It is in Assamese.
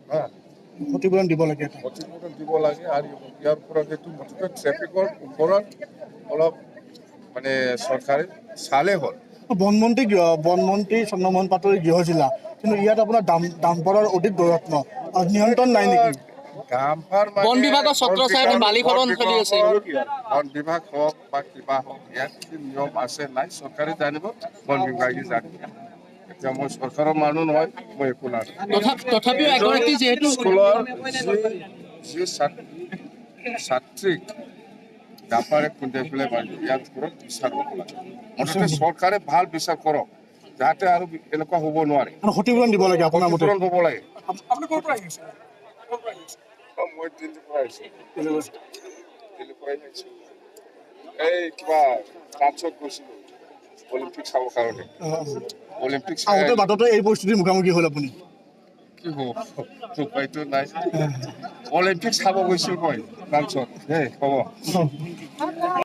হা ক্ষতিপূৰণ দিব লাগে ক্ষতিপূৰণ দিব লাগে আৰু ইয়াৰ পৰা সেইটো মুঠতে ট্ৰেফিকৰ ওপৰত অলপ মানে চৰকাৰে চালে হ'ল বনমন্ত্ৰী চন্দ্ৰমোহন পাটোৱাৰী গৃহ জিলা কিন্তু ইয়াত আপোনাৰ ডাম্পাৰৰ অধিক দৌৰাত্ম নিয়ন্ত্ৰণ নাই নেকি ডাম্পাৰ বন বিভাগৰ ছত্ৰছায়াত বালিকৰণ চলি আছে বন বিভাগ হওক বা কিবা হওক ইয়াত কি নিয়ম আছে নাই চৰকাৰে জানিব বন বিভাগে জানিব এতিয়া মই চৰকাৰৰ মানুহ নহয় মই একো নাজানো তথাপিও এগৰাকী যিহেতু স্কুলৰ যি ছাত্ৰীক ডাম্পাৰে খুন্দাই পেলাই মাৰিব ইয়াৰ ওপৰত বিচাৰ হ'ব লাগে মুঠতে চৰকাৰে ভাল বিচাৰ কৰক যাতে আৰু এনেকুৱা হ'ব নোৱাৰে ক্ষতিপূৰণ দিব লাগে আপোনাৰ মতে ক্ষতিপূৰণ হ'ব লাগে আপুনি ক'ৰ পৰা আহিছে মই দিল্লীৰ পৰা আহিছোঁ দিল্লীৰ পৰাই আহিছোঁ এই কিবা ফ্ৰান্সত গৈছিলোঁ অলিম্পিক চাবৰ কাৰণে অলিম্পিক চাই আগতে বাটতে এই পৰিস্থিতিৰ মুখামুখি হ'ল আপুনি কি হ'ব উপায়তো নাই অলিম্পিক চাব গৈছিলোঁ মই ফ্ৰান্সত দেই হ'ব